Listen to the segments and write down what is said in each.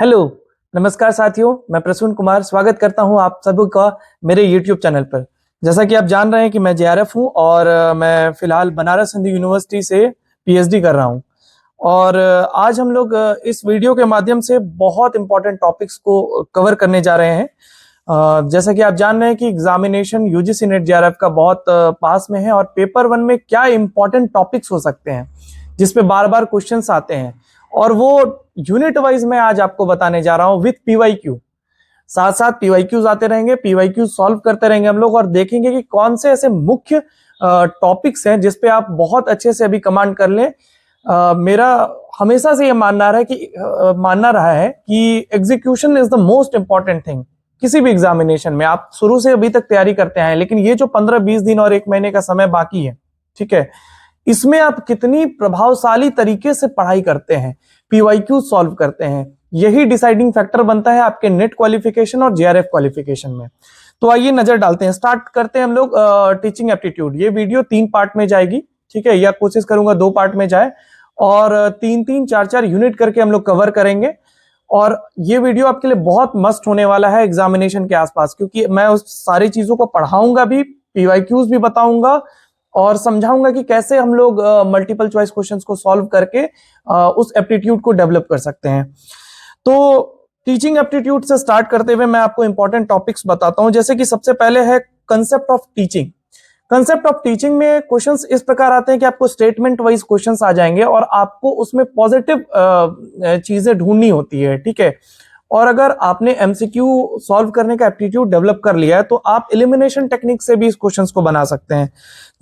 Hello, नमस्कार साथियों। मैं प्रसून कुमार स्वागत करता हूं आप सभी का मेरे YouTube चैनल पर। जैसा कि आप जान रहे हैं कि मैं JRF हूं और मैं फिलहाल बनारस हिंदू यूनिवर्सिटी से PhD कर रहा हूं। और आज हम लोग इस वीडियो के माध्यम से बहुत इंपॉर्टेंट टॉपिक्स को कवर करने जा रहे हैं। जैसा कि आप जान रहे हैं कि एग्जामिनेशन UGC नेट JRF का बहुत पास में है और पेपर 1 में क्या इंपॉर्टेंट टॉपिक्स हो सकते हैं जिसपे बार बार क्वेश्चंस आते हैं, और वो यूनिट वाइज मैं आज आपको बताने जा रहा हूं विथ PYQ। साथ साथ PYQs आते रहेंगे, PYQ सॉल्व करते रहेंगे हम लोग और देखेंगे कि कौन से ऐसे मुख्य टॉपिक्स हैं जिसपे आप बहुत अच्छे से अभी कमांड कर लें। मेरा हमेशा से ये मानना रहा है कि execution is the most important thing. किसी भी एग्जामिनेशन में आप शुरू से अभी तक तैयारी करते हैं, लेकिन ये जो 15-20 दिन और 1 महीने का समय बाकी है, ठीक है, इसमें आप कितनी प्रभावशाली तरीके से पढ़ाई करते हैं, PYQ सॉल्व करते हैं, यही डिसाइडिंग फैक्टर बनता है आपके नेट क्वालिफिकेशन और JRF क्वालिफिकेशन में। तो आइए नजर डालते हैं, स्टार्ट करते हैं हम लोग टीचिंग एप्टीट्यूड। ये वीडियो 3 पार्ट में जाएगी, ठीक है, या कोशिश करूंगा 2 पार्ट में जाए और 3-3, 4-4 यूनिट करके हम लोग कवर करेंगे। और ये वीडियो आपके लिए बहुत मस्त होने वाला है एग्जामिनेशन के आसपास, क्योंकि मैं उस सारी चीजों को पढ़ाऊंगा भी, PYQs भी बताऊंगा और समझाऊंगा कि कैसे हम लोग मल्टीपल चॉइस क्वेश्चंस को सॉल्व करके उस एप्टीट्यूड को डेवलप कर सकते हैं। तो टीचिंग एप्टीट्यूड से स्टार्ट करते हुए मैं आपको इंपॉर्टेंट टॉपिक्स बताता हूं। जैसे कि सबसे पहले है concept of teaching. Concept of teaching में क्वेश्चंस इस प्रकार आते हैं कि आपको स्टेटमेंट वाइज क्वेश्चंस आ जाएंगे और आपको उसमें पॉजिटिव चीजें ढूंढनी होती है, ठीक है। और अगर आपने MCQ सॉल्व करने का एप्टीट्यूड डेवलप कर लिया है तो आप एलिमिनेशन टेक्निक से भी इस क्वेश्चंस को बना सकते हैं।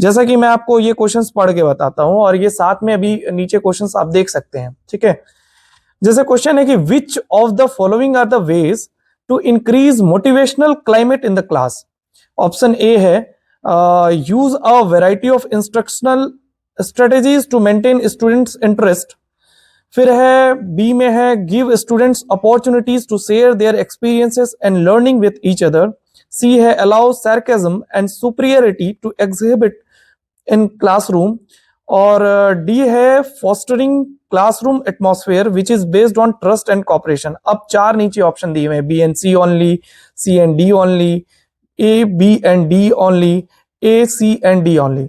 जैसा कि मैं आपको ये क्वेश्चंस पढ़ के बताता हूं और ये साथ में अभी नीचे क्वेश्चंस आप देख सकते हैं, ठीक है। जैसे क्वेश्चन है कि which of the following are the ways to increase motivational climate in the class. Option A है use a variety of instructional strategies to maintain students interest. फिर है बी में है give students opportunities to share their experiences and learning with each other. C है allow sarcasm and superiority to exhibit in classroom. और D है fostering classroom atmosphere which is based on trust and cooperation. अब 4 नीचे option दिए हुए, B and C only, C and D only, A, B and D only, A, C and D only.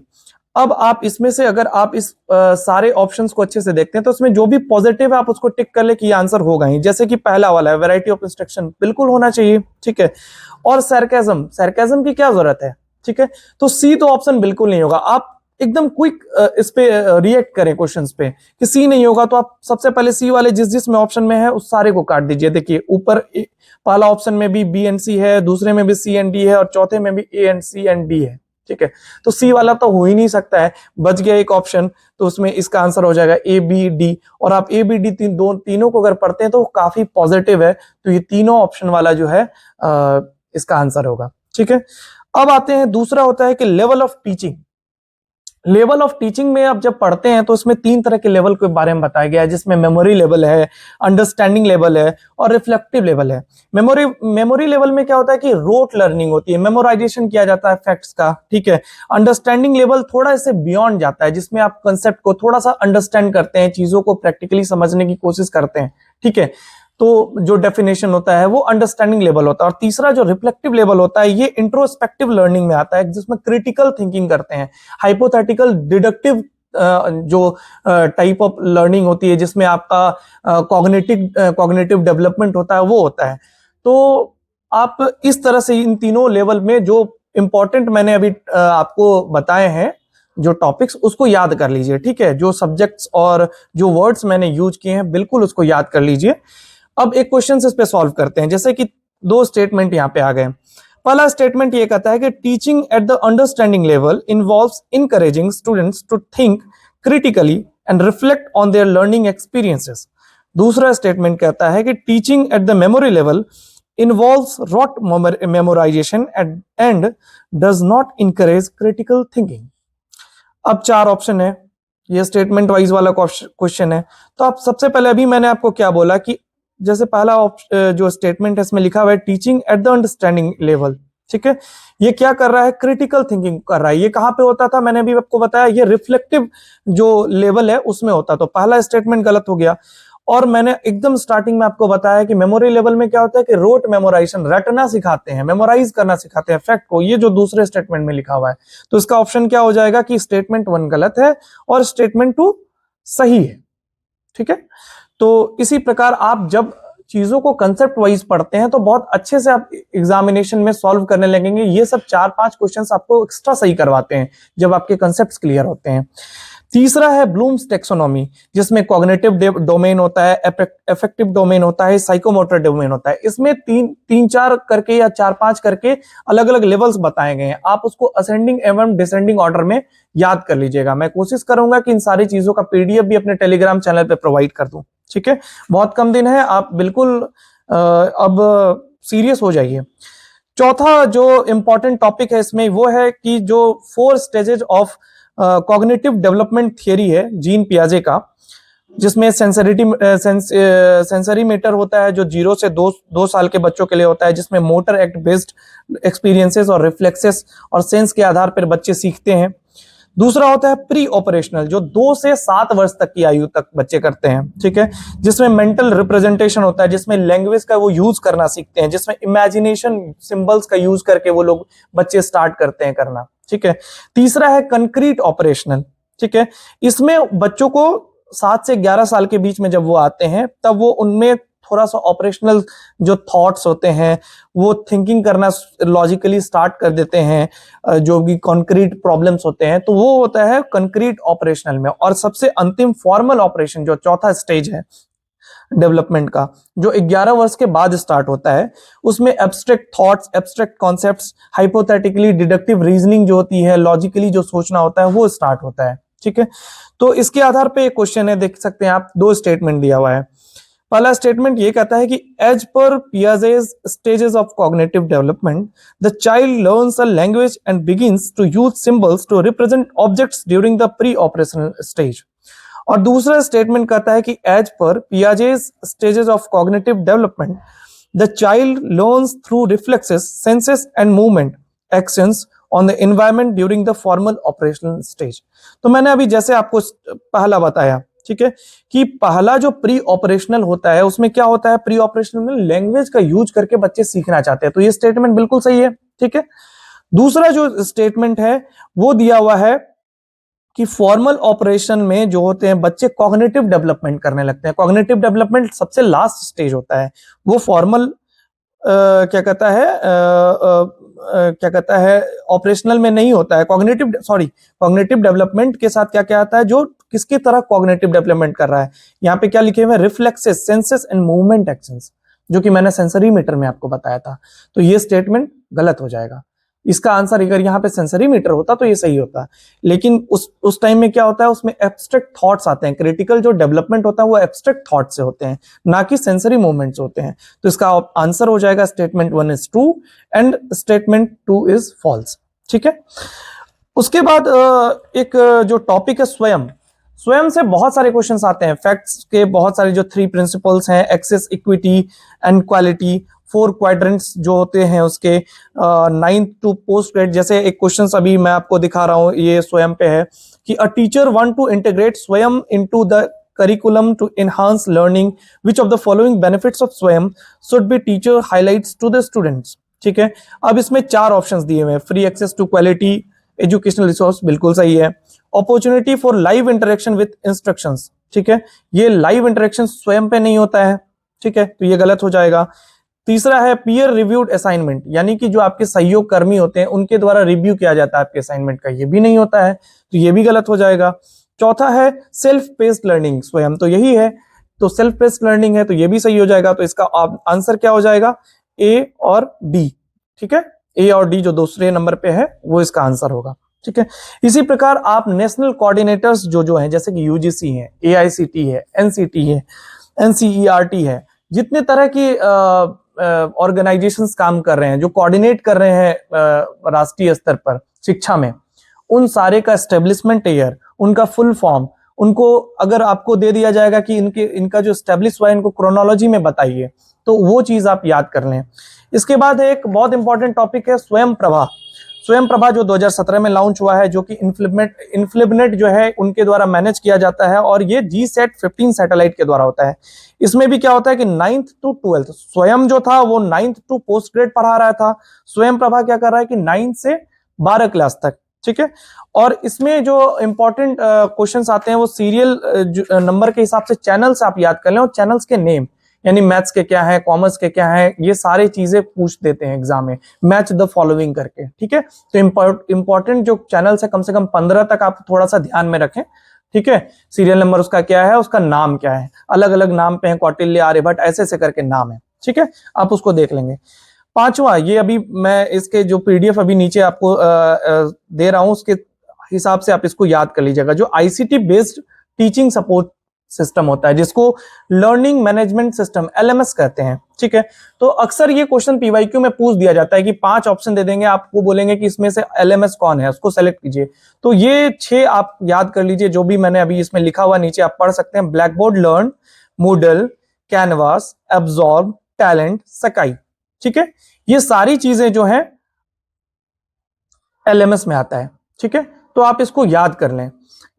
अब आप इसमें से अगर आप इस सारे ऑप्शंस को अच्छे से देखते हैं तो इसमें जो भी पॉजिटिव है आप उसको टिक कर ले कि ये आंसर होगा ही। जैसे कि पहला वाला है वैरायटी ऑफ इंस्ट्रक्शन, बिल्कुल होना चाहिए, ठीक है। और sarcasm की क्या जरूरत है, ठीक है। तो C तो ऑप्शन बिल्कुल नहीं होगा। आप एकदम क्विक इस पे रिएक्ट करें क्वेश्चंस पे कि C नहीं होगा तो आप सबसे पहले C वाले जिस में ऑप्शन में है उस सारे को काट दीजिए। देखिए ऊपर पहला ऑप्शन में भी B and C है, दूसरे में भी C and D है और चौथे में भी A and C and D है, ठीक है। तो C वाला तो हो ही नहीं सकता है, बच गया एक ऑप्शन, तो उसमें इसका आंसर हो जाएगा A, B, D। और आप A, B, D तीनों को अगर पढ़ते हैं तो काफी पॉजिटिव है, तो ये तीनों ऑप्शन वाला जो है इसका आंसर होगा, ठीक है। अब आते हैं, दूसरा होता है कि level of teaching. Level of teaching में आप जब पढ़ते हैं तो इसमें 3 तरह के लेवल के बारे में बताया गया है, जिसमें मेमोरी लेवल है, अंडरस्टैंडिंग लेवल है और रिफ्लेक्टिव लेवल है। मेमोरी लेवल में क्या होता है कि रोट लर्निंग होती है, मेमोराइजेशन किया जाता है फैक्ट्स का, ठीक है। अंडरस्टैंडिंग लेवल थोड़ा इससे बियॉन्ड जाता है, जिसमें आप कंसेप्ट को थोड़ा सा अंडरस्टैंड करते हैं, चीजों को प्रैक्टिकली समझने की कोशिश करते हैं, ठीक है। तो जो डेफिनेशन होता है वो अंडरस्टैंडिंग लेवल होता है। और तीसरा जो रिफ्लेक्टिव लेवल होता है ये इंट्रोस्पेक्टिव लर्निंग में आता है, जिसमें क्रिटिकल थिंकिंग करते हैं, हाइपोथेटिकल डिडक्टिव जो टाइप ऑफ लर्निंग होती है, जिसमें आपका कॉग्निटिव डेवलपमेंट होता है, वो होता है। तो आप इस तरह से इन तीनों लेवल में जो इंपॉर्टेंट मैंने अभी आपको बताए हैं जो टॉपिक्स, उसको याद कर लीजिए, ठीक है। जो सब्जेक्ट्स और जो वर्ड्स मैंने यूज किए हैं बिल्कुल उसको याद कर लीजिए। अब एक क्वेश्चन इस पे सॉल्व करते हैं। जैसे कि 2 स्टेटमेंट यहाँ पे आ गए। पहला स्टेटमेंट ये कहता है कि teaching at the understanding level involves encouraging students to think critically and reflect on their learning experiences. दूसरा स्टेटमेंट कहता है कि teaching at the memory level involves rote memorization and does not encourage critical thinking. अब 4 option है, ये statement wise वाला question है। तो आप सबसे पहले अभी मैंने आपको क्या बोला कि जैसे पहला जो स्टेटमेंट है इसमें लिखा हुआ है teaching at the understanding level, ठीक है। ये क्या कर रहा है, क्रिटिकल थिंकिंग कर रहा है। ये कहां पे होता था, मैंने भी आपको बताया, ये रिफ्लेक्टिव जो लेवल है उसमें होता। तो पहला स्टेटमेंट गलत हो गया। और मैंने एकदम स्टार्टिंग में आपको बताया कि मेमोरी लेवल में क्या होता है कि रोट मेमोराइजेशन, रटना सिखाते हैं, मेमोराइज करना सिखाते हैं फैक्ट को, ये जो दूसरे स्टेटमेंट में लिखा हुआ है। तो इसका ऑप्शन क्या हो जाएगा कि स्टेटमेंट 1 गलत है और स्टेटमेंट 2 सही है। ठीक है, तो इसी प्रकार आप जब चीजों को कंसेप्ट वाइज पढ़ते हैं तो बहुत अच्छे से आप एग्जामिनेशन में सॉल्व करने लगेंगे। ये सब 4-5 क्वेश्चंस आपको एक्स्ट्रा सही करवाते हैं जब आपके कंसेप्ट्स क्लियर होते हैं। तीसरा है ब्लूम्स टेक्सोनॉमी, जिसमें कॉग्निटिव डोमेन होता है, अफेक्टिव डोमेन होता है, साइकोमोटर डोमेन होता है। इसमें 3-4 करके या 4-5 करके अलग अलग लेवल्स बताए गए हैं। आप उसको असेंडिंग एवं डिसेंडिंग ऑर्डर में याद कर लीजिएगा। मैं कोशिश करूंगा कि इन सारी चीजों का पीडीएफ भी अपने टेलीग्राम चैनल पे प्रोवाइड कर दूं। ठीक है, बहुत कम दिन है, आप बिल्कुल अब सीरियस हो जाइए। चौथा जो इंपॉर्टेंट टॉपिक है इसमें वो है कि जो 4 stages of cognitive development theory है जीन पियाजे का, जिसमें सेंसरी मीटर होता है जो 0 से 2 साल के बच्चों के लिए होता है, जिसमें मोटर एक्ट बेस्ड एक्सपीरियंसेस और रिफ्लेक्सेस और सेंस के आधार पर बच्चे सीखते हैं। दूसरा होता है प्री ऑपरेशनल, जो 2 से 7 वर्ष तक की आयु तक बच्चे करते हैं। ठीक है, जिसमें मेंटल रिप्रेजेंटेशन होता है, जिसमें लैंग्वेज का वो यूज करना सीखते हैं, जिसमें इमेजिनेशन सिंबल्स का यूज करके वो लोग बच्चे स्टार्ट करते हैं करना। ठीक है, तीसरा है कंक्रीट ऑपरेशनल। ठीक है, इसमें बच्चों को 7 से 11 साल के बीच में जब वो आते हैं तब वो उनमें थोड़ा सा ऑपरेशनल जो थॉट्स होते हैं वो थिंकिंग करना लॉजिकली स्टार्ट कर देते हैं, जो भी कॉन्क्रीट प्रॉब्लम्स होते हैं तो वो होता है कंक्रीट ऑपरेशनल में। और सबसे अंतिम फॉर्मल ऑपरेशन जो चौथा स्टेज है डेवलपमेंट का, जो 11 वर्ष के बाद स्टार्ट होता है, उसमें abstract thoughts, abstract concepts, hypothetically deductive reasoning जो होती है, लॉजिकली जो सोचना होता है वो स्टार्ट होता है। ठीक है, तो इसके आधार पे एक क्वेश्चन है, देख सकते हैं आप, 2 स्टेटमेंट दिया हुआ है। पहला स्टेटमेंट ये कहता है कि एज पर Piaget's stages of cognitive development the child learns a language and begins to use symbols to represent objects during the pre operational stage. और दूसरा स्टेटमेंट कहता है कि एज पर Piaget's stages of cognitive development the child learns through reflexes, senses and movement actions on the environment during the formal operational stage. तो मैंने अभी जैसे आपको पहला बताया, ठीक है, कि पहला जो प्री ऑपरेशनल होता है उसमें क्या होता है, प्री ऑपरेशनल में लैंग्वेज का यूज करके बच्चे सीखना चाहते हैं, तो ये स्टेटमेंट बिल्कुल सही है। ठीक है, दूसरा जो स्टेटमेंट है वो दिया हुआ है कि फॉर्मल ऑपरेशन में जो होते हैं बच्चे कॉग्निटिव डेवलपमेंट करने लगते हैं। कॉग्निटिव डेवलपमेंट सबसे लास्ट स्टेज होता है, वो फॉर्मल क्या कहता है ऑपरेशनल में नहीं होता है। कॉग्निटिव डेवलपमेंट के साथ क्या क्या आता है, जो किसकी तरह कॉग्निटिव डेवलपमेंट कर रहा है। यहाँ पे क्या लिखे हुए हैं, reflexes, senses and movement actions, जो कि मैंने सेंसरी मीटर में आपको बताया था। तो ये स्टेटमेंट गलत हो जाएगा। इसका आंसर अगर यहाँ पे सेंसरी मीटर होता तो ये सही होता, लेकिन उस टाइम में क्या होता है, उसमें एब्स्ट्रैक्ट थॉट्स आते हैं। क्रिटिकल जो डेवलपमेंट होता है वो एब्स्ट्रैक्ट थॉट से होते हैं, ना कि सेंसरी मूवमेंट्स होते हैं। तो इसका आंसर हो जाएगा statement 1 is true and statement 2 is false. ठीक है, उसके बाद एक जो टॉपिक है स्वयं से बहुत सारे क्वेश्चंस आते हैं। फैक्ट्स के बहुत सारे जो 3 प्रिंसिपल्स हैं, access, equity and quality, 4 quadrants जो होते हैं उसके, 9th टू पोस्ट ग्रेड। जैसे एक क्वेश्चन अभी मैं आपको दिखा रहा हूं, ये स्वयं पे है कि a teacher want to integrate Swayam into the curriculum to enhance learning, which of the following benefits of Swayam should be teacher highlights to the students. ठीक है, अब इसमें 4 ऑप्शंस दिए हुए हैं। Free access to quality educational resource, बिल्कुल सही है। Opportunity for live interaction with instructions, ठीक है, ये लाइव इंटरेक्शन स्वयं पे नहीं होता है। ठीक है, तो ये गलत हो जाएगा। तीसरा है पीयर रिव्यूड असाइनमेंट, यानी कि जो आपके सहयोग कर्मी होते हैं उनके द्वारा रिव्यू किया जाता है आपके असाइनमेंट का, ये भी नहीं होता है, तो ये भी गलत हो जाएगा। चौथा है सेल्फ पेस्ड लर्निंग, स्वयं तो यही है, तो सेल्फ पेस्ड लर्निंग है, तो ये भी सही हो जाएगा। तो इसका आंसर क्या हो जाएगा, ए और डी। ठीक है, ए और डी जो दूसरे नंबर पे है वो इसका आंसर होगा। ठीक है, इसी प्रकार आप नेशनल कोऑर्डिनेटर्स जो हैं, जैसे कि यूजीसी है, एआईसीटी है, एनसीटी है, एनसीईआरटी है, जितने तरह की ऑर्गेनाइजेशंस काम कर रहे हैं, जो कोऑर्डिनेट कर रहे हैं राष्ट्रीय स्तर पर शिक्षा में, उन सारे का एस्टेब्लिशमेंट ईयर, उनका फुल फॉर्म, उनको अगर आपको दे दिया जाएगा कि इनका जो एस्टेब्लिश हुआ है इनको क्रोनोलॉजी में बताइए, तो वो चीज आप याद कर लें। इसके बाद एक बहुत इंपॉर्टेंट टॉपिक है स्वयं प्रभा। स्वयं प्रभा जो 2017 में लॉन्च हुआ है, जो कि इन्फ्लिबनेट जो है उनके द्वारा मैनेज किया जाता है, और ये GSAT-15 सैटेलाइट के द्वारा होता है। इसमें भी क्या होता है कि 9th to 12th, स्वयं जो था वो 9th टू पोस्ट ग्रेड पढ़ा रहा था, स्वयं प्रभा क्या कर रहा है कि 9 से 12 क्लास तक, ठीक है। और इसमें जो इंपॉर्टेंट क्वेश्चंस आते हैं वो सीरियल नंबर के हिसाब से चैनल्स आप याद कर लें, और चैनल्स के नेम, यानी मैथ्स के क्या है, कॉमर्स के क्या है, ये सारी चीजें पूछ देते हैं एग्जाम में, मैच द फॉलोइंग करके, ठीक है। तो इंपॉर्टेंट जो चैनल्स है कम से कम 15 तक आप थोड़ा सा ध्यान में रखें, ठीक है। सीरियल नंबर उसका क्या है, उसका नाम क्या है, अलग अलग नाम पे है, कौटिल्य, आर्यभट्ट, ऐसे ऐसे करके नाम है, ठीक है। आप उसको देख लेंगे। पांचवा, ये अभी मैं इसके जो PDF अभी नीचे आपको दे रहा हूं, उसके हिसाब से आप इसको याद कर लीजिएगा। जो ICT based teaching support system होता है, जिसको लर्निंग मैनेजमेंट सिस्टम LMS कहते हैं, ठीक है। तो अक्सर ये क्वेश्चन PYQ में पूछ दिया जाता है कि 5 ऑप्शन दे देंगे, आपको बोलेंगे कि इसमें से LMS कौन है, उसको सेलेक्ट कीजिए। तो ये 6 आप याद कर लीजिए, जो भी मैंने अभी इसमें लिखा हुआ नीचे आप पढ़ सकते हैं। Black board, learn, Moodle, canvas, absorb, talent, सकाई, ठीक है। ये सारी चीजें जो हैं LMS में आता है, ठीक है। तो आप इसको याद कर लें।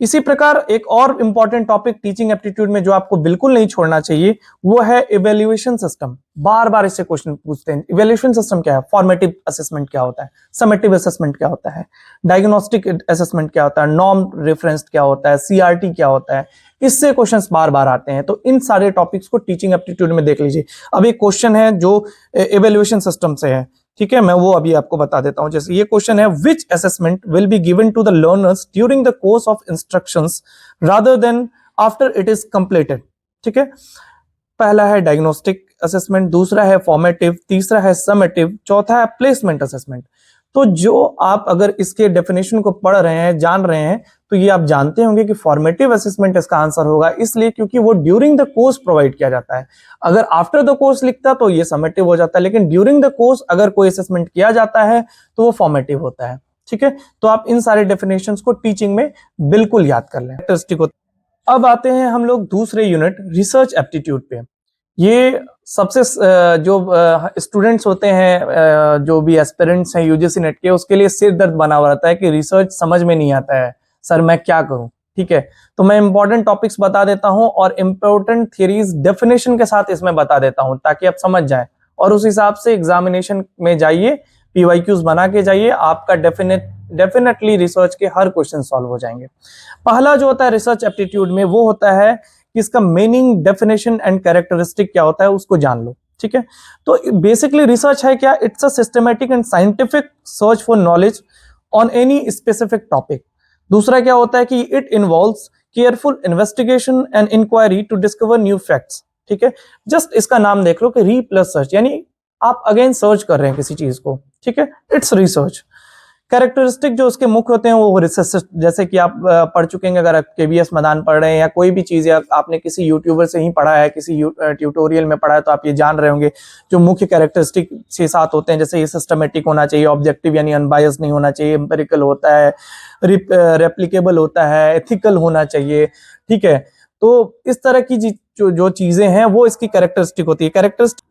इसी प्रकार एक और इंपॉर्टेंट टॉपिक टीचिंग एप्टीट्यूड में जो आपको बिल्कुल नहीं छोड़ना चाहिए, वो है इवैल्यूएशन सिस्टम। बार बार इससे क्वेश्चन पूछते हैं। इवैल्यूएशन सिस्टम क्या है, फॉर्मेटिव असेसमेंट क्या होता है, समेटिव असेसमेंट क्या होता है, डायग्नोस्टिक असेसमेंट क्या होता है, नॉर्म रेफरेंस क्या होता है, CRT क्या होता है, इससे क्वेश्चंस बार बार आते हैं। तो इन सारे टॉपिक्स को टीचिंग एप्टीट्यूड में देख लीजिए। अब एक क्वेश्चन है जो इवैल्यूएशन सिस्टम से है, ठीक है, मैं वो अभी आपको बता देता हूं। जैसे ये क्वेश्चन है, which assessment will be given to the learners during the course of instructions rather than after it is completed, ठीक है। पहला है डायग्नोस्टिक असेसमेंट, दूसरा है फॉर्मेटिव, तीसरा है समेटिव, चौथा है प्लेसमेंट असेसमेंट। तो जो आप अगर इसके डेफिनेशन को पढ़ रहे हैं, जान रहे हैं, तो ये आप जानते होंगे कि फॉर्मेटिव असेसमेंट इसका आंसर होगा, इसलिए क्योंकि वो ड्यूरिंग द कोर्स प्रोवाइड किया जाता है। अगर आफ्टर द कोर्स लिखता तो ये समेटिव हो जाता है, लेकिन ड्यूरिंग द कोर्स अगर कोई असेसमेंट किया जाता है तो वो फॉर्मेटिव होता है, ठीक है। तो आप इन सारे डेफिनेशंस को टीचिंग में बिल्कुल याद कर लें। अब आते हैं हम लोग दूसरे यूनिट, रिसर्च एप्टीट्यूड पे। ये सबसे जो स्टूडेंट्स होते हैं, जो भी एस्पिरेंट्स हैं UGC नेट के, उसके लिए सिर दर्द बना हुआ रहता है कि रिसर्च समझ में नहीं आता है, सर मैं क्या करूं, ठीक है। तो मैं इंपॉर्टेंट टॉपिक्स बता देता हूं और इंपॉर्टेंट थियरीज डेफिनेशन के साथ इसमें बता देता हूं, ताकि आप समझ जाएं और उस हिसाब से एग्जामिनेशन में जाइए, PYQs बना के जाइए, आपका डेफिनेटली रिसर्च के हर क्वेश्चन सॉल्व हो जाएंगे। पहला जो होता है रिसर्च एप्टीट्यूड में, वो होता है कि इसका मीनिंग, डेफिनेशन एंड कैरेक्टरिस्टिक क्या होता है, उसको जान लो, ठीक है। तो बेसिकली रिसर्च है क्या, it's a systematic and scientific search for knowledge on any specific topic. दूसरा क्या होता है कि it involves careful investigation and inquiry to discover new facts, ठीक है। जस्ट इसका नाम देख लो कि री प्लस सर्च, यानी आप अगेन सर्च कर रहे हैं किसी चीज को, ठीक है, इट्स रिसर्च। कैरेक्टरिस्टिक जो उसके मुख्य होते हैं वो रिसर्च, जैसे कि आप पढ़ चुके हैं, अगर आप KBS मैदान पढ़ रहे हैं या कोई भी चीज है आपने किसी यूट्यूबर से ही पढ़ा है, किसी ट्यूटोरियल में पढ़ा है, तो आप ये जान रहे होंगे जो मुख्य कैरेक्टरिस्टिक 6-7 होते हैं। जैसे ये सिस्टमेटिक होना चाहिए, ऑब्जेक्टिव यानी अनबायस्ड नहीं होना चाहिए, एम्पिरिकल होता है, रेप्लिकेबल होता है, एथिकल होना चाहिए, ठीक है। तो इस तरह की जो चीजें हैं वो इसकी कैरेक्टरिस्टिक होती है। कैरेक्टरिस्टिक,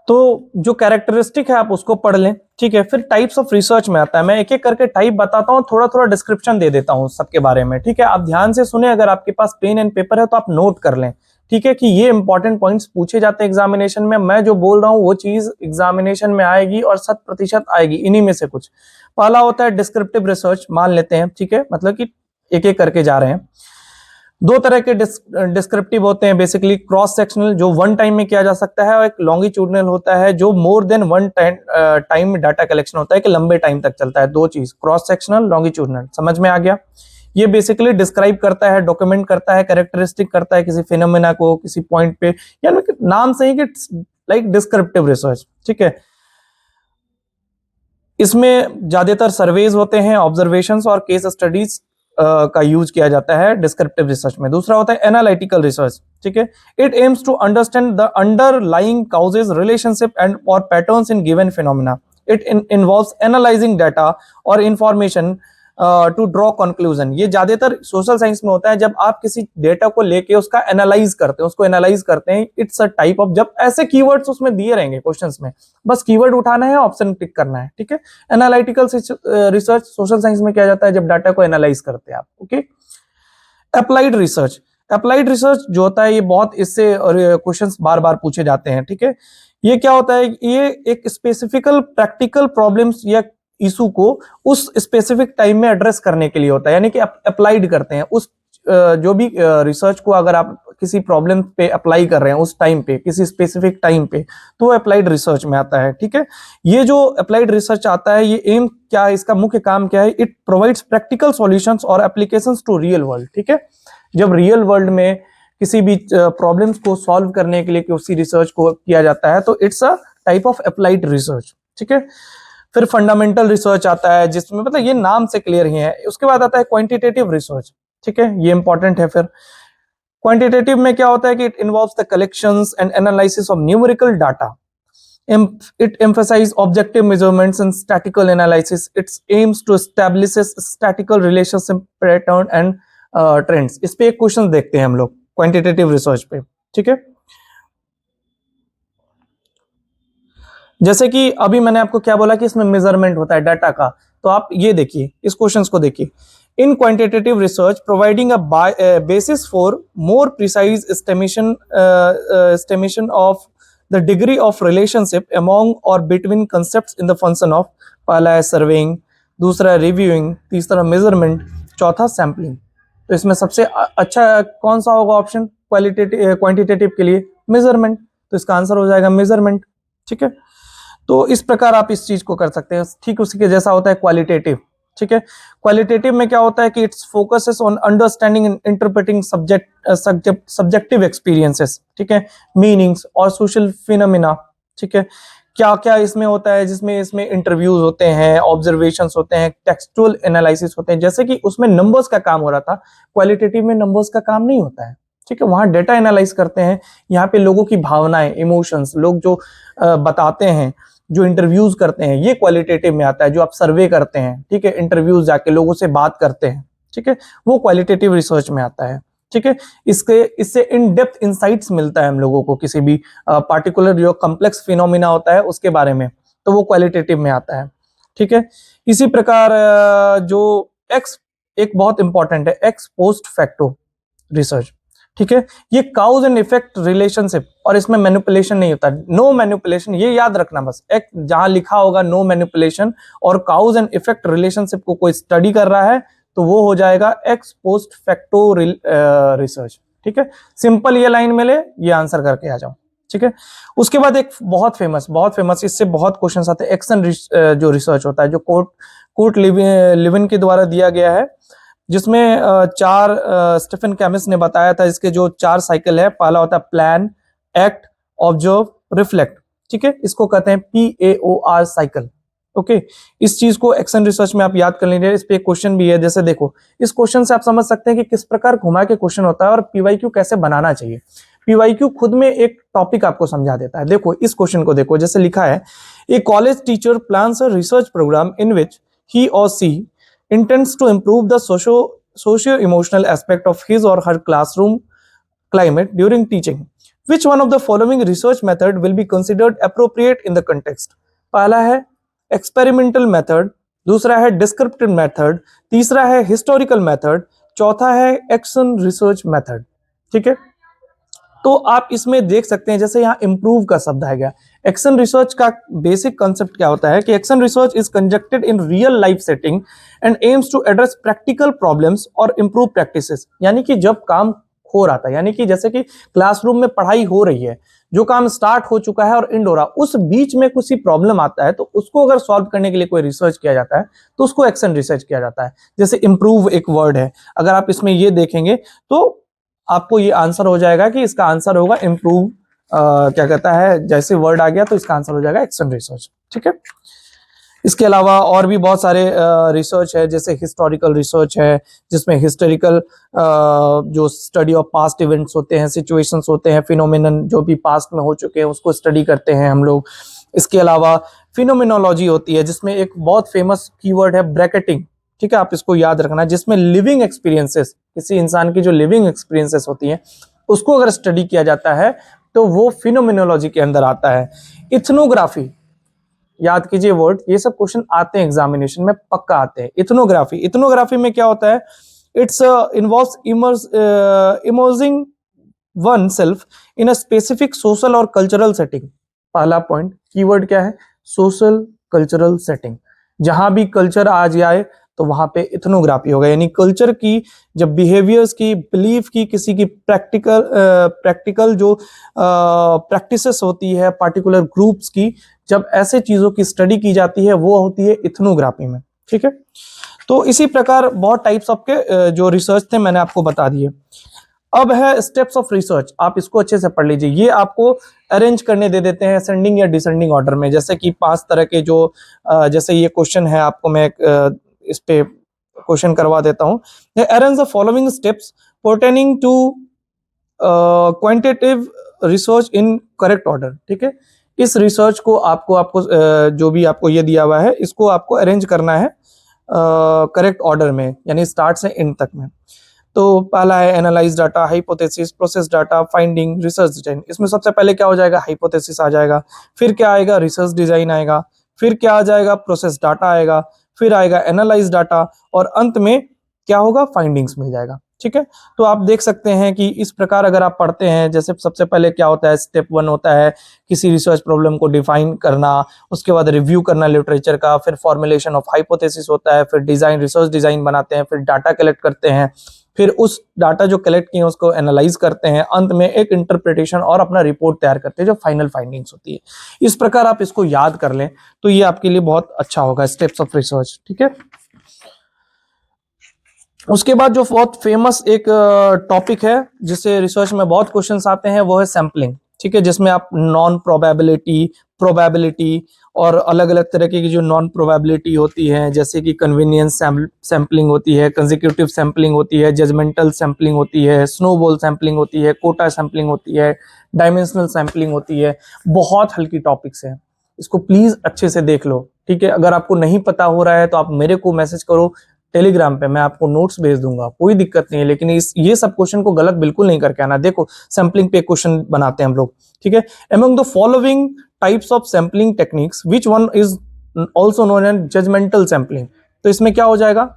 तो जो कैरेक्टरिस्टिक है आप उसको पढ़ लें, ठीक है। फिर टाइप्स ऑफ रिसर्च में आता है, मैं एक एक करके टाइप बताता हूं, थोड़ा थोड़ा डिस्क्रिप्शन दे देता हूं सबके बारे में, ठीक है। आप ध्यान से सुने, अगर आपके पास पेन एंड पेपर है तो आप नोट कर लें, ठीक है, कि ये इंपॉर्टेंट पॉइंट्स पूछे जाते हैं एग्जामिनेशन में। मैं जो बोल रहा हूं वो चीज एग्जामिनेशन में आएगी और 100% आएगी। इन्हीं में से कुछ पहला होता है डिस्क्रिप्टिव रिसर्च, मान लेते हैं, ठीक है, मतलब कि एक एक करके जा रहे हैं। दो तरह के डिस्क्रिप्टिव होते हैं, बेसिकली क्रॉस सेक्शनल जो वन टाइम में किया जा सकता है, और एक लॉन्गिट्यूडनल होता है जो more than one time data collection होता है, कि लंबे टाइम तक चलता है। दो चीज, क्रॉस सेक्शनल, लॉन्गिट्यूडनल, समझ में आ गया। ये बेसिकली डिस्क्राइब करता है, डॉक्यूमेंट करता है, कैरेक्टरिस्टिक करता है किसी फिनोमेना को, किसी पॉइंट पे, यानी नाम से ही कि लाइक डिस्क्रिप्टिव रिसर्च, ठीक है। इसमें ज्यादातर सर्वेज होते हैं, ऑब्जर्वेशंस और केस स्टडीज का यूज किया जाता है डिस्क्रिप्टिव रिसर्च में। दूसरा होता है एनालिटिकल रिसर्च, ठीक है। It aims to understand the underlying causes, relationship and और patterns in given phenomena. It involves analysing data और इंफॉर्मेशन टू ड्रॉ कंक्लूजन। ये ज्यादातर सोशल साइंस में होता है, जब आप किसी डेटा को लेके उसका एनालाइज करते हैं, उसको एनालाइज करते हैं। इट्स अ टाइप ऑफ, जब ऐसे कीवर्ड्स उसमें दिए रहेंगे क्वेश्चंस में, बस कीवर्ड उठाना है, ऑप्शन टिक करना है, ठीक है। एनालिटिकल रिसर्च सोशल साइंस में किया जाता है जब डाटा को एनालाइज करते हैं आप, okay. Applied research, applied research जो होता है ये बहुत इससे क्वेश्चंस बार बार पूछे जाते हैं, ठीक है। ये क्या होता है, ये एक स्पेसिफिकल प्रैक्टिकल प्रॉब्लम्स या इशू को उस स्पेसिफिक टाइम में एड्रेस करने के लिए होता है, यानी कि अप्लाइड करते हैं उस जो भी रिसर्च को अगर आप किसी प्रॉब्लम पे अप्लाई कर रहे हैं उस टाइम पे, किसी स्पेसिफिक टाइम पे, तो अप्लाइड रिसर्च में आता है, ठीक है। ये जो अप्लाइड रिसर्च आता है, ये एम क्या है, इसका मुख्य काम क्या है, इट प्रोवाइड्स प्रैक्टिकल सॉल्यूशंस और एप्लीकेशंस टू रियल वर्ल्ड, ठीक है। जब रियल वर्ल्ड में किसी भी प्रॉब्लम्स को सॉल्व करने के लिए किसी रिसर्च को किया जाता है, तो it's a type of applied research, ठीक है। फिर फंडामेंटल रिसर्च आता है, जिसमें मतलब ये नाम से क्लियर ही है। उसके बाद आता है क्वांटिटेटिव रिसर्च, ठीक है, ये इंपॉर्टेंट है। फिर क्वांटिटेटिव में क्या होता है कि it involves the collections and analysis of numerical data. It emphasizes objective measurements and statistical analysis. It aims to establish a statistical relationship pattern and trends. इस पे एक क्वेश्चन देखते हैं हम लोग क्वांटिटेटिव रिसर्च पे, ठीक है। जैसे कि अभी मैंने आपको क्या बोला कि इसमें मेजरमेंट होता है डाटा का, तो आप ये देखिए, इस क्वेश्चंस को देखिए। In quantitative research providing a basis for more precise estimation of the degree of relationship among और between concepts in the function of. पहला है सर्वेइंग, दूसरा रिव्यूइंग, तीसरा मेजरमेंट, चौथा सैम्पलिंग। तो इसमें सबसे अच्छा कौन सा होगा ऑप्शन क्वांटिटेटिव के लिए? मेजरमेंट। तो इसका आंसर हो जाएगा मेजरमेंट, ठीक है। तो इस प्रकार आप इस चीज को कर सकते हैं। ठीक उसी के जैसा होता है क्वालिटेटिव, ठीक है। क्वालिटेटिव में क्या होता है कि it's focuses on understanding and interpreting subjective experiences, ठीक है, मीनिंग्स और सोशल फिनोमिना, ठीक है। क्या क्या इसमें होता है, जिसमें इसमें इंटरव्यूज होते हैं, ऑब्जर्वेशंस होते हैं, टेक्सचुअल एनालिसिस होते हैं। जैसे कि उसमें नंबर्स का काम हो रहा था, क्वालिटेटिव में नंबर्स का काम नहीं होता है, ठीक है। वहां डेटा एनालाइज करते हैं, यहाँ पे लोगों की भावनाएं, इमोशंस, लोग जो बताते हैं, जो इंटरव्यूज करते हैं, ये क्वालिटेटिव में आता है। जो आप सर्वे करते हैं, ठीक है, इंटरव्यूज जाके लोगों से बात करते हैं, ठीक है, वो क्वालिटेटिव रिसर्च में आता है, ठीक है। इससे इन डेप्थ इंसाइट्स मिलता है हम लोगों को किसी भी पार्टिकुलर जो कॉम्प्लेक्स फिनोमिना होता है उसके बारे में, तो वो क्वालिटेटिव में आता है, ठीक है। इसी प्रकार जो एक्स एक बहुत इंपॉर्टेंट है, एक्स पोस्ट फैक्टो रिसर्च, ठीक है। ये काउज एंड इफेक्ट रिलेशनशिप, और इसमें मैनिपुलेशन नहीं होता, नो मैनिपुलेशन, ये याद रखना बस। एक जहां लिखा होगा नो मैनिपुलेशन और काउज एंड इफेक्ट रिलेशनशिप को कोई स्टडी कर रहा है, तो वो हो जाएगा एक्स पोस्ट फैक्टो रिसर्च, ठीक है। सिंपल ये लाइन मिले, ये आंसर करके आ जाओ, ठीक है। उसके बाद एक बहुत फेमस इससे बहुत क्वेश्चन आते हैं, एक्शन जो रिसर्च होता है, जो कोर्ट लिविन के द्वारा दिया गया है, जिसमें चार स्टीफन केमिस ने बताया था, इसके जो 4 साइकिल है। पहला होता है प्लान, एक्ट, ऑब्जर्व, रिफ्लेक्ट, ठीक है। इसको कहते हैं PAOR साइकिल, ओके। इस चीज को एक्शन रिसर्च में आप याद कर लीजिए। इस पे एक क्वेश्चन भी है, जैसे देखो, इस क्वेश्चन से आप समझ सकते हैं कि किस प्रकार घुमा के क्वेश्चन होता है और PYQ कैसे बनाना चाहिए। PYQ खुद में एक टॉपिक आपको समझा देता है। देखो इस क्वेश्चन को देखो, जैसे लिखा है, a college teacher plans a research programme in which he और she intends to improve the socio-emotional aspect of his or her classroom climate during teaching. Which one of the following research method will be considered appropriate in the context? पहला है experimental method, दूसरा है descriptive method, तीसरा है historical method, चौथा है action research method, ठीक है। तो आप इसमें देख सकते हैं, जैसे यहाँ इंप्रूव का शब्द आ गया। एक्शन रिसर्च का बेसिक कंसेप्ट क्या होता है कि action research is conducted in real life setting and aims to address practical problems और इंप्रूव प्रैक्टिसेस। यानी कि जब काम हो रहा था, यानी कि जैसे कि क्लासरूम में पढ़ाई हो रही है, जो काम स्टार्ट हो चुका है और एंड हो रहा, उस बीच में कुछ प्रॉब्लम आता है, तो उसको अगर सॉल्व करने के लिए कोई रिसर्च किया जाता है, तो उसको एक्शन रिसर्च किया जाता है। जैसे इंप्रूव एक वर्ड है, अगर आप इसमें ये देखेंगे तो आपको ये आंसर हो जाएगा कि इसका आंसर होगा इम्प्रूव, क्या कहता है, जैसे वर्ड आ गया तो इसका आंसर हो जाएगा एक्शन रिसर्च, ठीक है। इसके अलावा और भी बहुत सारे रिसर्च है, जैसे हिस्टोरिकल रिसर्च है, जिसमें हिस्टोरिकल जो स्टडी ऑफ पास्ट इवेंट्स होते हैं, सिचुएशंस होते हैं, फिनोमिनन जो भी पास्ट में हो चुके हैं उसको स्टडी करते हैं हम लोग। इसके अलावा फिनोमिनोलॉजी होती है, जिसमें एक बहुत फेमस कीवर्ड है ब्रैकेटिंग, ठीक है, आप इसको याद रखना, जिसमें लिविंग एक्सपीरियंसेस, किसी इंसान की जो लिविंग एक्सपीरियंसेस होती हैं उसको अगर स्टडी किया जाता है तो वो फिनोमिनोलॉजी के अंदर आता है। इथनोग्राफी, याद कीजिए वर्ड, ये सब क्वेश्चन आते हैं एग्जामिनेशन में, पक्का आते हैं। इथनोग्राफी, इथनोग्राफी में क्या होता है, it's involves immersing one self in a specific social और कल्चरल सेटिंग। पहला पॉइंट, कीवर्ड क्या है, सोशल कल्चरल सेटिंग। जहां भी कल्चर आ जाए तो वहां पे इथनोग्राफी होगा, यानी कल्चर की, जब बिहेवियर्स की, बिलीफ की, किसी की प्रैक्टिकल जो प्रैक्टिसेस होती है पार्टिकुलर ग्रुप्स की, जब ऐसे चीजों की स्टडी की जाती है वो होती है इथनोग्राफी में। ठीक है, तो इसी प्रकार बहुत टाइप्स ऑफ के जो रिसर्च थे मैंने आपको बता दिए। अब है स्टेप्स ऑफ रिसर्च, आप इसको अच्छे से पढ़ लीजिए। ये आपको अरेंज करने दे देते हैं असेंडिंग या डिसेंडिंग ऑर्डर में, जैसे कि 5 तरह के जो जैसे ये क्वेश्चन है, आपको मैं इस पे क्वेश्चन करवा देता हूं। Arrange the following steps pertaining to quantitative research in correct order. ठीक है, इस रिसर्च को आपको जो भी आपको ये दिया हुआ है इसको आपको अरेंज करना है करेक्ट ऑर्डर में, यानी स्टार्ट से एंड तक में। तो पहला है analyse data, hypothesis, process data, finding, research design. इसमें सबसे पहले क्या हो जाएगा, हाइपोथेसिस आ जाएगा, फिर क्या आएगा, रिसर्च डिजाइन आएगा, फिर क्या आ जाएगा, प्रोसेस डाटा आएगा, फिर आएगा एनालाइज डाटा, और अंत में क्या होगा, फाइंडिंग्स मिल जाएगा। ठीक है, तो आप देख सकते हैं कि इस प्रकार अगर आप पढ़ते हैं, जैसे सबसे पहले क्या होता है, स्टेप 1 होता है किसी रिसर्च प्रॉब्लम को डिफाइन करना, उसके बाद रिव्यू करना लिटरेचर का, फिर फॉर्मुलेशन ऑफ हाइपोथेसिस होता है, फिर डिजाइन, रिसर्च डिजाइन बनाते हैं, फिर डाटा कलेक्ट करते हैं, फिर उस डाटा जो कलेक्ट किए उसको एनालाइज करते हैं, अंत में एक इंटरप्रिटेशन और अपना रिपोर्ट तैयार करते हैं जो फाइनल फाइंडिंग्स होती है। इस प्रकार आप इसको याद कर लें तो ये आपके लिए बहुत अच्छा होगा, स्टेप्स ऑफ रिसर्च। ठीक है, उसके बाद जो बहुत फेमस एक टॉपिक है जिससे रिसर्च में बहुत क्वेश्चंस आते हैं वो है सैम्पलिंग। ठीक है, जिसमें आप नॉन प्रोबेबिलिटी, प्रोबेबिलिटी और अलग अलग तरह की जो नॉन प्रोबेबिलिटी होती है, जैसे कि कन्वीनियंस सैम्पलिंग होती है, कंसेक्यूटिव सैम्पलिंग होती है, जजमेंटल सैम्पलिंग होती है, स्नोबॉल सैम्पलिंग होती है, कोटा सैम्पलिंग होती है, डायमेंशनल सैम्पलिंग होती है। बहुत हल्की टॉपिक्स है, इसको प्लीज अच्छे से देख लो। ठीक है, अगर आपको नहीं पता हो रहा है तो आप मेरे को मैसेज करो टेलीग्राम पे, मैं आपको नोट्स भेज दूंगा, कोई दिक्कत नहीं है। लेकिन ये सब क्वेश्चन को गलत बिल्कुल नहीं करके आना। देखो सैम्पलिंग पे क्वेश्चन बनाते हैं हम लोग। ठीक है, among the following types of sampling techniques which one is also known as judgemental sampling. तो इसमें क्या हो जाएगा,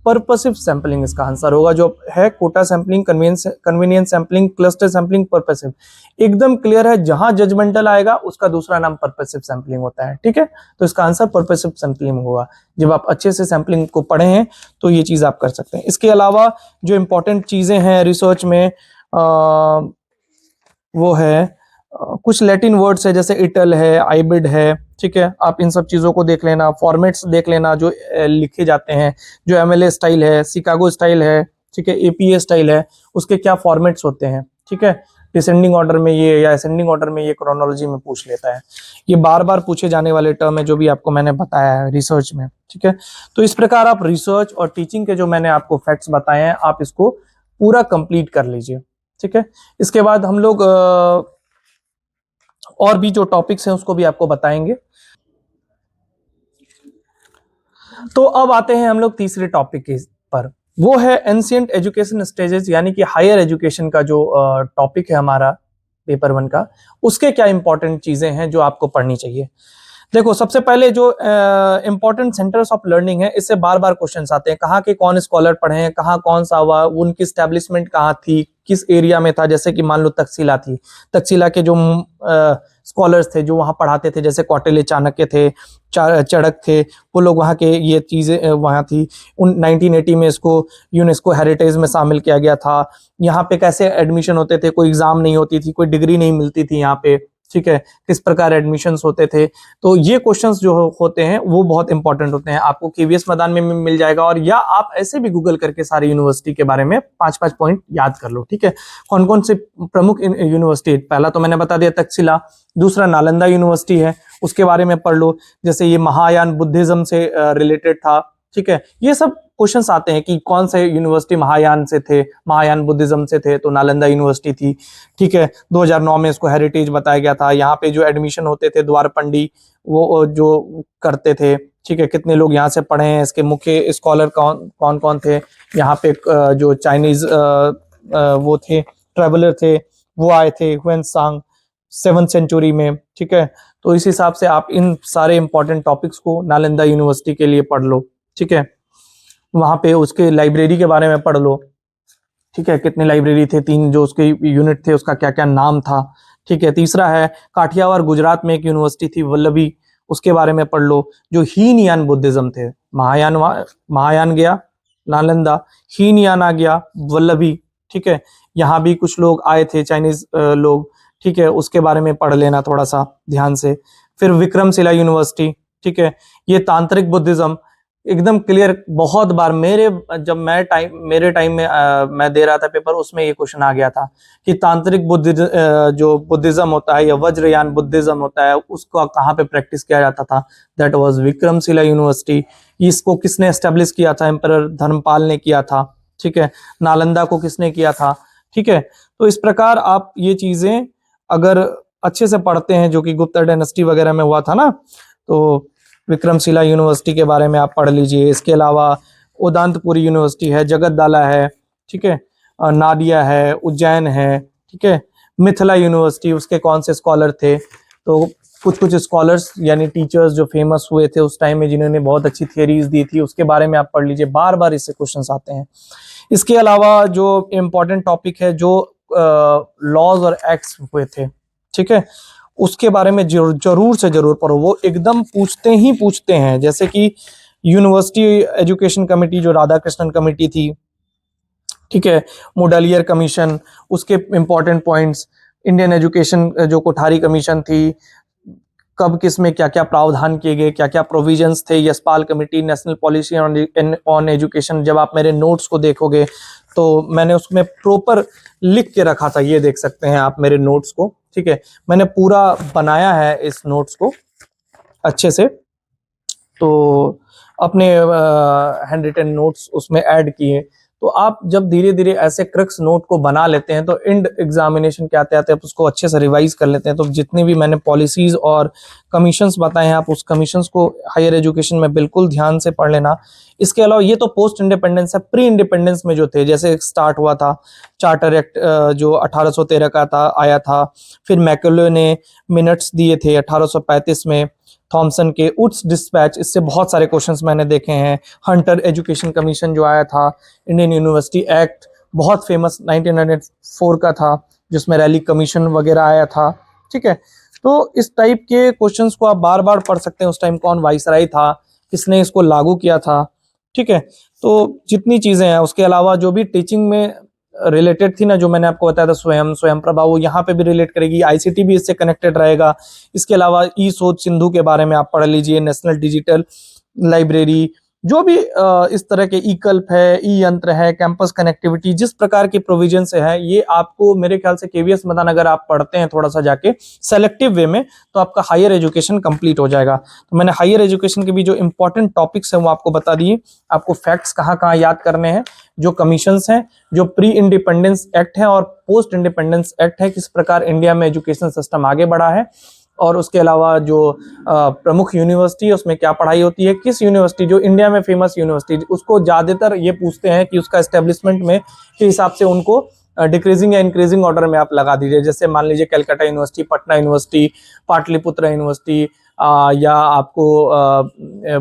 पर्पसिव सैम्पलिंग इसका आंसर होगा, जो है quota sampling, convenience sampling, cluster sampling, purposive. एकदम क्लियर है, जहां जजमेंटल आएगा उसका दूसरा नाम पर्पसिव सैम्पलिंग होता है। ठीक है, तो इसका आंसर पर्पसिव सैम्पलिंग होगा। जब आप अच्छे से सैम्पलिंग को पढ़े हैं तो ये चीज आप कर सकते हैं। इसके अलावा जो इंपॉर्टेंट चीजें हैं रिसर्च में वो है कुछ लैटिन वर्ड्स है, जैसे इटल है, आईबिड है। ठीक है, आप इन सब चीजों को देख लेना, फॉर्मेट्स देख लेना जो लिखे जाते हैं, जो एमएलए स्टाइल है, शिकागो स्टाइल है, ठीक है, एपीए स्टाइल है, उसके क्या फॉर्मेट्स होते हैं। ठीक है, डिसेंडिंग ऑर्डर में ये या असेंडिंग ऑर्डर में ये, क्रोनोलॉजी में पूछ लेता है। ये बार बार पूछे जाने वाले टर्म है जो भी आपको मैंने बताया है रिसर्च में। ठीक है, तो इस प्रकार आप रिसर्च और टीचिंग के जो मैंने आपको फैक्ट्स बताए हैं आप इसको पूरा कंप्लीट कर लीजिए। ठीक है, इसके बाद हम लोग और भी जो टॉपिक्स हैं उसको भी आपको बताएंगे। तो अब आते हैं हम लोग तीसरे टॉपिक के पर, वो है एंशिएंट एजुकेशन स्टेजेस, यानी कि हायर एजुकेशन का जो टॉपिक है हमारा पेपर 1 का, उसके क्या इंपॉर्टेंट चीजें हैं जो आपको पढ़नी चाहिए। देखो सबसे पहले जो इंपॉर्टेंट सेंटर्स ऑफ लर्निंग है, इससे बार बार क्वेश्चंस आते हैं, कहाँ के कौन स्कॉलर पढ़े हैं, कहाँ कौन सा हुआ, उनकी स्टैब्लिशमेंट कहाँ थी, किस एरिया में था। जैसे कि मान लो तक्षशिला थी, तक्षशिला के जो स्कॉलर्स थे जो वहाँ पढ़ाते थे, जैसे कौटिल्य, चाणक्य थे, चड़क थे, वो लोग वहाँ के, ये चीजें वहाँ थी। 1980 में इसको यूनेस्को हेरिटेज में शामिल किया गया था। यहाँ पे कैसे एडमिशन होते थे, कोई एग्जाम नहीं होती थी, कोई डिग्री नहीं मिलती थी यहाँ पे। ठीक है, किस प्रकार एडमिशंस होते थे। तो ये क्वेश्चंस जो होते हैं वो बहुत इंपॉर्टेंट होते हैं, आपको केवीएस मैदान में मिल जाएगा, और या आप ऐसे भी गूगल करके सारी यूनिवर्सिटी के बारे में 5-5 पॉइंट याद कर लो। ठीक है, कौन कौन से प्रमुख यूनिवर्सिटी, पहला तो मैंने बता दिया तक्षशिला, दूसरा नालंदा यूनिवर्सिटी है, उसके बारे में पढ़ लो, जैसे ये महायान बुद्धिज्म से रिलेटेड था। ठीक है, ये सब क्वेश्चंस आते हैं कि कौन से यूनिवर्सिटी महायान से थे, महायान बुद्धिज्म से थे, तो नालंदा यूनिवर्सिटी थी। ठीक है, 2009 में इसको हेरिटेज बताया गया था। यहाँ पे जो एडमिशन होते थे द्वारपंडी वो जो करते थे, ठीक है, कितने लोग यहाँ से पढ़े हैं, इसके मुख्य स्कॉलर कौन कौन थे। यहाँ पे जो चाइनीज वो थे ट्रेवलर थे वो आए थे, ह्वेनसांग 7th सेंचुरी में। ठीक है, तो इस हिसाब से आप इन सारे इंपॉर्टेंट टॉपिक्स को नालंदा यूनिवर्सिटी के लिए पढ़ लो। ठीक है, वहां पे उसके लाइब्रेरी के बारे में पढ़ लो। ठीक है, कितने लाइब्रेरी थे, 3 जो उसके यूनिट थे उसका क्या क्या नाम था। ठीक है, तीसरा है काठियावाड़ गुजरात में एक यूनिवर्सिटी थी वल्लभी, उसके बारे में पढ़ लो। जो हीनयान बुद्धिज्म थे, महायान गया नालंदा, हीनयान आ गया वल्लभी। ठीक है, यहाँ भी कुछ लोग आए थे चाइनीज लोग। ठीक है, उसके बारे में पढ़ लेना थोड़ा सा ध्यान से। फिर विक्रमशिला यूनिवर्सिटी, ठीक है, ये तांत्रिक बुद्धिज्म एकदम क्लियर, बहुत बार मेरे टाइम में मैं दे रहा था पेपर, उसमें ये क्वेश्चन आ गया था कि तांत्रिक जो बुद्धिज्म होता है या वज्रयान बुद्धिज्म होता है उसको कहाँ पे प्रैक्टिस किया जाता था। That was Vikramshila university. इसको किसने एस्टेब्लिश किया था? एम्परर धर्मपाल ने किया था। ठीक है, नालंदा को किसने किया था? ठीक है, तो इस प्रकार आप ये चीजें अगर अच्छे से पढ़ते हैं, जो कि गुप्ता डायनेस्टी वगैरह में हुआ था ना, तो विक्रमशिला यूनिवर्सिटी के बारे में आप पढ़ लीजिए। इसके अलावा उदंतपुरी यूनिवर्सिटी है, जगतदाला है, ठीक है, नादिया है, उज्जैन है। ठीक है, मिथिला यूनिवर्सिटी, उसके कौन से स्कॉलर थे? तो कुछ स्कॉलर्स यानी टीचर्स जो फेमस हुए थे उस टाइम में, जिन्होंने बहुत अच्छी थियरीज दी थी, उसके बारे में आप पढ़ लीजिए। बार बार इससे क्वेश्चंस आते हैं। इसके अलावा जो इम्पोर्टेंट टॉपिक है, जो लॉज और एक्ट्स हुए थे, ठीक है, उसके बारे में जरूर से जरूर पढ़ो। वो एकदम पूछते हैं। जैसे कि यूनिवर्सिटी एजुकेशन कमेटी जो राधा कृष्णन कमेटी थी, ठीक है, मुडालियर कमीशन, उसके इंपॉर्टेंट पॉइंट्स, इंडियन एजुकेशन जो कोठारी कमीशन थी, कब किस में क्या क्या प्रावधान किए गए, क्या क्या प्रोविजंस थे, Yashpal committee, national policy on education. जब आप मेरे नोट्स को देखोगे तो मैंने उसमें प्रॉपर लिख के रखा था, ये देख सकते हैं आप मेरे नोट्स को। ठीक है, मैंने पूरा बनाया है इस नोट्स को अच्छे से, तो अपने हैंड रिटन नोट्स उसमें ऐड किए। तो आप जब धीरे धीरे ऐसे क्रक्स नोट को बना लेते हैं तो इंड एग्जामिनेशन के आते आते आप उसको अच्छे से रिवाइज कर लेते हैं। तो जितनी भी मैंने पॉलिसीज और कमीशंस बताए हैं, आप उस कमीशंस को हायर एजुकेशन में बिल्कुल ध्यान से पढ़ लेना। इसके अलावा ये तो पोस्ट इंडिपेंडेंस है। प्री इंडिपेंडेंस में जो थे, जैसे स्टार्ट हुआ था चार्टर एक्ट जो 1813 का आया था, फिर मैकेले ने मिनट्स दिए थे 1835 में, थॉमसन के उड्स डिस्पैच, इससे बहुत सारे क्वेश्चंस मैंने देखे हैं। हंटर एजुकेशन कमीशन जो आया था, इंडियन यूनिवर्सिटी एक्ट बहुत फेमस 1904 का था, जिसमें रैली कमीशन वगैरह आया था। ठीक है, तो इस टाइप के क्वेश्चंस को आप बार बार पढ़ सकते हैं। उस टाइम कौन वाइसराय था, किसने इसको लागू किया था। ठीक है, तो जितनी चीजें हैं, उसके अलावा जो भी टीचिंग में रिलेटेड थी ना, जो मैंने आपको बताया था स्वयं प्रभा, वो यहाँ पे भी रिलेट करेगी। आईसीटी भी इससे कनेक्टेड रहेगा। इसके अलावा ई शोध सिंधु के बारे में आप पढ़ लीजिए, नेशनल डिजिटल लाइब्रेरी, जो भी इस तरह के ई कल्प है, ई यंत्र है, कैंपस कनेक्टिविटी, जिस प्रकार के प्रोविजन से है, ये आपको मेरे ख्याल से केवीएस मैदान अगर आप पढ़ते हैं थोड़ा सा जाके सेलेक्टिव वे में, तो आपका हायर एजुकेशन कंप्लीट हो जाएगा। तो मैंने हायर एजुकेशन के भी जो इंपॉर्टेंट टॉपिक्स हैं वो आपको बता दिए। आपको फैक्ट्स कहाँ कहाँ याद करने हैं, जो कमीशंस हैं, जो प्री इंडिपेंडेंस एक्ट है और पोस्ट इंडिपेंडेंस एक्ट है, किस प्रकार इंडिया में एजुकेशन सिस्टम आगे बढ़ा है, और उसके अलावा जो प्रमुख यूनिवर्सिटी है उसमें क्या पढ़ाई होती है, किस यूनिवर्सिटी जो इंडिया में फेमस यूनिवर्सिटी, उसको ज्यादातर ये पूछते हैं कि उसका एस्टेब्लिशमेंट में के हिसाब से उनको डिक्रीजिंग या इंक्रीजिंग ऑर्डर में आप लगा दीजिए। जैसे मान लीजिए Calcutta university, Patna university, Pataliputra university, या आपको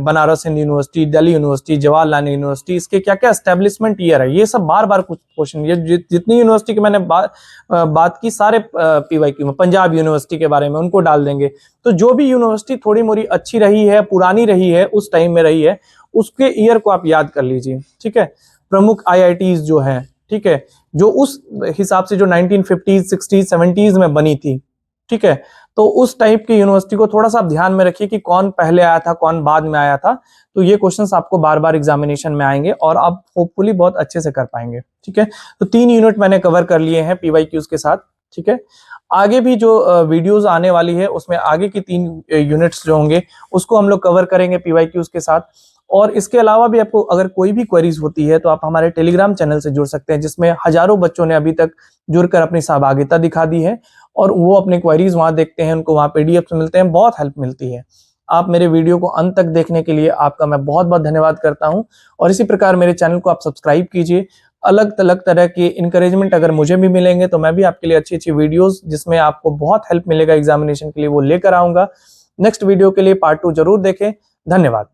Banaras Hindu university, Delhi university, Jawaharlal university, इसके क्या क्या एस्टेब्लिशमेंट ईयर है, ये सब बार बार कुछ क्वेश्चन, ये जितनी यूनिवर्सिटी की मैंने बात की सारे पीवाईक्यू में, पंजाब यूनिवर्सिटी के बारे में उनको डाल देंगे। तो जो भी यूनिवर्सिटी थोड़ी मोड़ी अच्छी रही है, पुरानी रही है, उस टाइम में रही है, उसके ईयर को आप याद कर लीजिए। ठीक है, प्रमुख आईआईटीज जो है, ठीक है, जो उस हिसाब से जो 1950s 60s 70s में बनी थी, ठीक है, तो उस टाइप की यूनिवर्सिटी को थोड़ा सा आप ध्यान में रखिए कि कौन पहले आया था, कौन बाद में आया था। तो ये क्वेश्चंस आपको बार बार एग्जामिनेशन में आएंगे और आप होपफुली बहुत अच्छे से कर पाएंगे। ठीक है, तो 3 यूनिट मैंने कवर कर लिए हैं पीवाईक्यूज के साथ। ठीक है, आगे भी जो वीडियोस आने वाली है उसमें आगे की 3 यूनिट्स जो होंगे उसको हम लोग कवर करेंगे पीवाईक्यूज के साथ। और इसके अलावा भी आपको अगर कोई भी क्वेरीज होती है तो आप हमारे टेलीग्राम चैनल से जुड़ सकते हैं, जिसमें हजारों बच्चों ने अभी तक जुड़कर अपनी सहभागिता दिखा दी है और वो अपने क्वेरीज वहां देखते हैं, उनको वहां पीडीएफ मिलते हैं, बहुत हेल्प मिलती है। आप मेरे वीडियो को अंत तक देखने के लिए आपका मैं बहुत बहुत धन्यवाद करता हूं। और इसी प्रकार मेरे चैनल को आप सब्सक्राइब कीजिए। अलग अलग तरह के इंकरेजमेंट अगर मुझे भी मिलेंगे तो मैं भी आपके लिए अच्छी अच्छी वीडियोस जिसमें आपको बहुत हेल्प मिलेगा एग्जामिनेशन के लिए वो लेकर आऊंगा। नेक्स्ट वीडियो के लिए पार्ट 2 जरूर देखें। धन्यवाद।